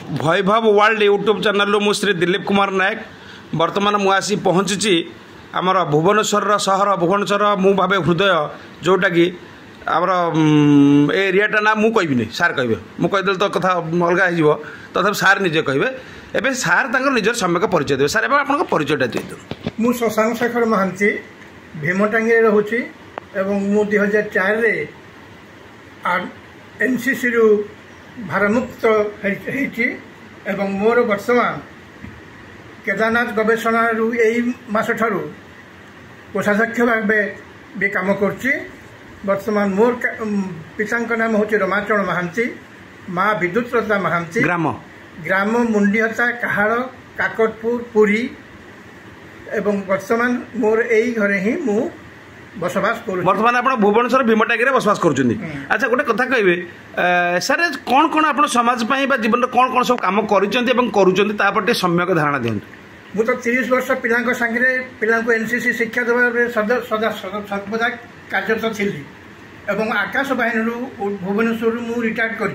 वैभव world YouTube channel मु श्री दिलीप कुमार नायक बर्तमान मु आसी पहुँची आमर भुवनेश्वर सहर भुवनेश्वर मु भावे हृदय जोटा कि आमर एरियाटा ना मु कहबी सार कहे मुझे तो कथा अलग हो तथापि सार निजे कहे एवं सार निजर सम्यक परिचय देवे सार आप परिचयटा दिखाते मु शशांक शेखर महांती भीमटांगी रोचे मु 2004 एनसीसी रु भारमुक्त होती मोर वर्तमान केदारनाथ गवेषणा यही मास ठारू कोषाध्यक्ष भाव भी कम वर्तमान मोर पिता नाम हूँ रमाचरण महांती माँ विद्युतलता महांती ग्राम मुंडीहता काहाड़ काकटपुर पुरी एवं वर्तमान मोर यही घरे ही मु बसवास कर वर्तमान आप भुवनेश्वर भीमटांगी बसवास कर अच्छा गोटे कथा कहे सर कौन कौन आप समाज जीवन में कौन कौन सब कम कर सम्यक धारणा दिखाते मु तो 30 वर्ष पिला सांगे पिला एनसीसी शिक्षा देवा सदा सर्वदा कार्यरत थी एवं आकाश बाहिनी भुवनेश्वर मु रिटायर्ड कर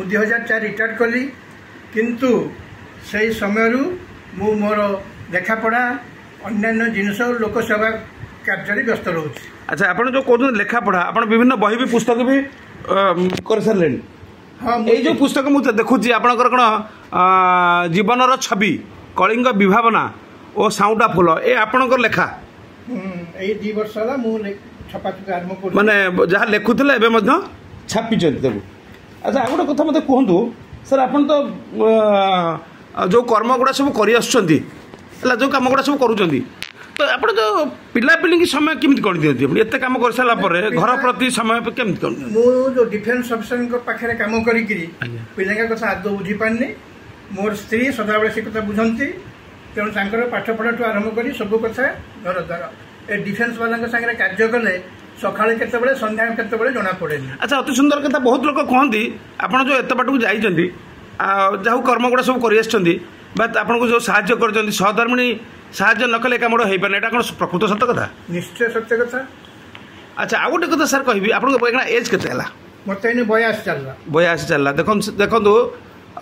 2004 रिटायर्ड कली किंतु से समय मु मोर लेखापढ़ा अन्य जिनस लोक सेवा कार्य व्यस्त रोचे अच्छा आप जो कहते लेखापढ़ा आप विभिन्न बही भी पुस्तक भी कर सारे हाँ ये जो पुस्तक मुझे देखुची आपंकर कौन जीवन छवि कलिंग विभावना और साउंडा फूल ये आपंकर लेखा ये 2 वर्ष छपा चुका आरंभ कर माने जहाँ लिखुले छापी अच्छा आ गोटे कथा मत कहतु सर आप तो जो कर्म गुड़ा सब कर जो कम गुड़ा सब करुँच तो आप जो पिलापिली की समय केमी कर दिखती एत कम कर सारा घर प्रति समय केमी कर जो डिफेन्स अफिसर पाखे कम करी पिला कथा आदौ बुझी पारनी मोर स्त्री सदाबले से कथा बुझती तेणु पाठपढ़ा ठूँ आरंभ कर सब कथा घर द्वार ए डिफेन्स वाला सागर कार्य कले सका के संध्या के जना पड़े अच्छा अति सुंदर कथा बहुत लोग कहते आप जो एत बाटू जाइए जहाँ कर्म गुड़ा सब कर आपको जो साहाय्य कर सहधर्मिणी साहाय्य न कले कम हो पारे कौन प्रकृत सत्य कथा निश्चय सत्य कथा अच्छा आ गोटे कथा सर कहि आपको एज के मत 82 चलला 82 चलला देखो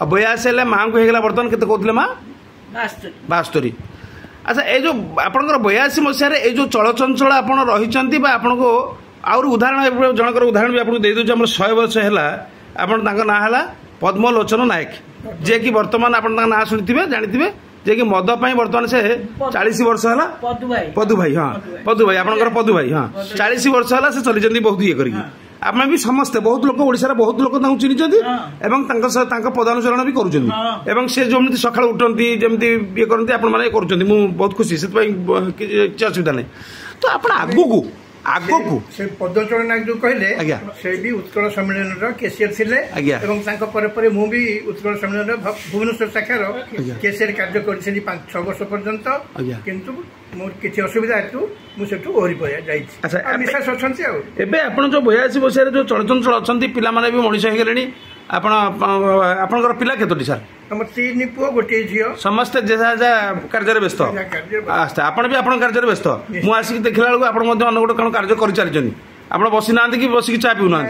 82 माँ को होगा बर्तमान के कहते माँ 72 अच्छा ये जो आपंकर 82 मसीह ये जो चलचंचल आप रही आपन को आउर उदाहरण जनकर उदाहरण भी आपको दे दूँ 100 वर्ष है आपन ना है पद्मलोचन नायक जे कि वर्तमान आप ना शुणी जानी जे कि मद बर्तमान से 40 वर्ष है पदु भाई हाँ पदु भाई आपंकर पदु भाई हाँ 40 वर्ष है से चली बहुत ये करी आम भी समस्ते बहुत लोग ओडिशा बहुत लोग चिन्ह पदानुसरण भी करुँच से जमी सका उठती जमी ये करती आप बहुत खुशी से किसी असुविधा नहीं तो आप आगो को से पद्मचरण नायक जो कहले से भी उत्कल सम्मेलन केसीआर थिले मु भी उत्कल सम्मेलन भुवनेश्वर शाखार केसीआर कार्य कर 5-6 वर्ष पर्यंत किंतु मोर किसी असुविधा हेतु मुझे ओहरी पड़ा विश्वास अच्छा एवं आप जो 82 वर्ष जो चलचंचल अच्छा पिला भी मनीष हो गले आपंकर पिला केतोटी सर हम 3 पुओ गोटे झील समस्ते जहाँ जहाँ कार्य व्यस्त अच्छा आप भी आप कार्य व्यस्त मुझे आसिक देखला बेलू आप अन्न गोटे कौन कार्य कर चली आप बसी ना कि बसिक चा पीऊ ना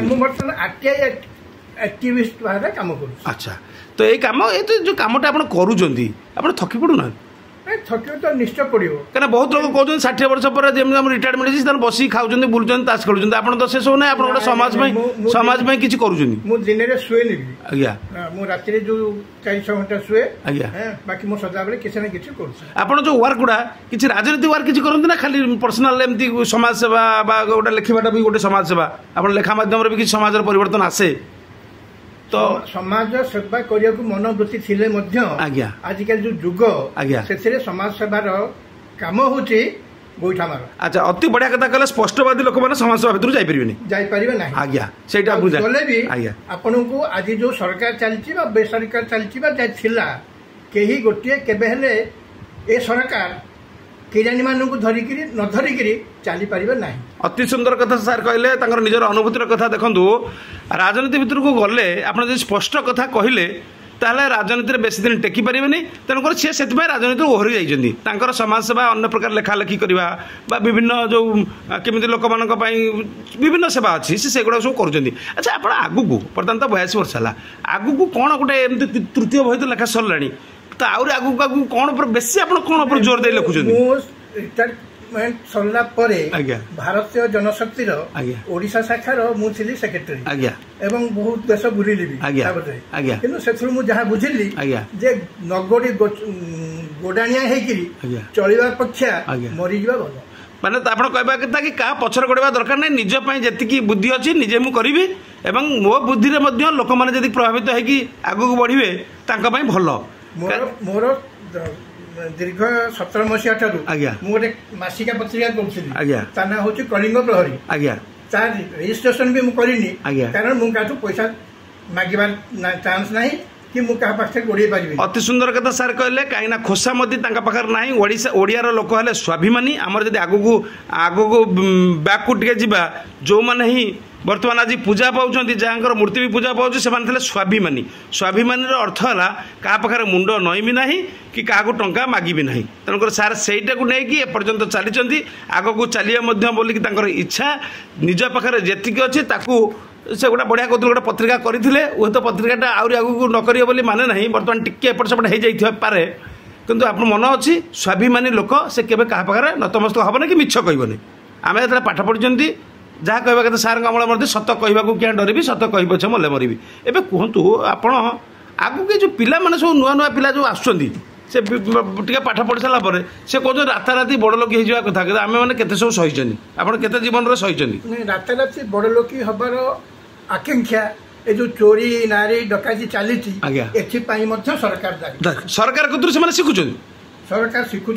एक्टिविस्ट भाव कम कर अच्छा तो ये कम ये जो कमटा आप करुँच थकी पड़ूना थकी तो निश्चय पड़ो क्या बहुत लोग कहते 60 वर्ष पर जमी रिटायर्ड मिली बस खाऊँ बुलूँ ताश खेलुँ आप तो से सब ना आप समाज में किसी कर दिन में शुए आज्ञा मु राति जो 4-6 घंटा शुए आज्ञा बाकी मो सदाबले किसी ना किसी कर जो वर्क गुड़ा किसी राजनीति वर्क किसी करते ना खाली पर्सनाल एमती समाज सेवा गोटे लिखवाटा भी गोटे समाज सेवा आप लेखा मध्यम भी किसी समाज परिवर्तन आसे तो समाज सेवा करने को मनोवृत्ति थिले आज्ञा आजिकल जो जुग आज्ञा से समाज सेवार काम होची गोईठा मार अच्छा अति बढ़िया कथा कहले स्पष्टवादी लोक मैंने समाज सेवा भीतर जाइपर ना आज्ञा सेटा गले भी आपन को आज जो सरकार चलती बेसरकार चलती कहीं गोटे केबे हेले ए सरकार किरानी मानू धरिक न धरिक चली पारे ना अति सुंदर कथा सार कहले निजर अनुभूतिर कथा देखु राजनीति भितर को गले आप स्पष्ट कथा कहले ताहले राजनीति बेसी दिन टेकी पारेनि तेणुक सी से राजनीति ओहरी जाइछन्ती तांकर समाज सेवा अन्य प्रकार लेखालेखी करवा बा विभिन्न जो केमिति लोक मानक पई विभिन्न सेवा अच्छी से गुड़ा सब करुँच। अच्छा आप आगु बर्तमान तो 82 वर्ष है आगु कौन गोटे एमती तृतीय बही तो लेखा सरला तो आगु आगु कौन बेसी आप कौन जोर दे लिखुं सरला भारतीय जनशक्ति ओडिशा शाखार मुझे सेक्रेटरी एवं बहुत देश बुलिली कि जहाँ बुझिली जे नगोड़ी गोडाणिया चलवा पक्षा मरीजा भल माने आप कहवा कि क्या पछर गोड़ा दरकार नहीं निजपाई जी बुद्धि अच्छी निजे मुझे करी एवं मो बुद्धि लोक मैंने जब प्रभावित होगू बढ़े भल मोर दीर्घ 17 मसीहा ठारू गोटे मासिका पत्रिका करुँगी ना हूँ कलिंग प्रहरी तार रजिस्ट्रेशन भी मुझे कारण मुझे पैसा मागिबार चांस ना कि मुझे गोड़े पारि। अति सुंदर कथा सार कहले कहीं खोसा मोदी पाखे ना ओडिया लोक है स्वाभिमानी आमर जब आगू आगू बैक को टे जा जो मैंने ही बर्तमान आज पूजा पाँच जहाँ मूर्ति भी पूजा पाँच से स्वाभिमानी स्वाभिमानी अर्थ है क्या पाखे मुंड नईबी ना कि क्या टंका मागिबी ना तेणुक सार सहीटा को लेकिन एपर्यंत चली आग को चलिए बोलिक इच्छा निज पाखे जी अच्छी से गोटे बढ़िया कहते गोटे पत्रिका करते हूँ तो पत्रिकाटा आहरी आगू न करें माने ना बर्तमान टिके एपट सेपट हो जाए किंतु आप मन अच्छी स्वाभिमानी लोक से केवे क्या पाखे नतमस्तक हम कि मिछ कहबनी आम जो पाठ पढ़ी जहाँ कहवा कहते सार अमल मरते सत कहवाक क्या डरबी सत कह पछे मले मरबी एवं कहतु आपण आगू के जो पिला माने सब नुआ नुआ पिला जो आसुच्चंदी से टे पाठ पढ़ी सारापर से कहते राताराति बड़ लोक हो कथा कहते आम मैंने केते सब सही आप केते जीवन सही राताराति बड़ लोक हबार आकांक्षा ए जो चोरी नारी डकायती चली सरकार सरकार कतु से शिखुं सरकार शिखुं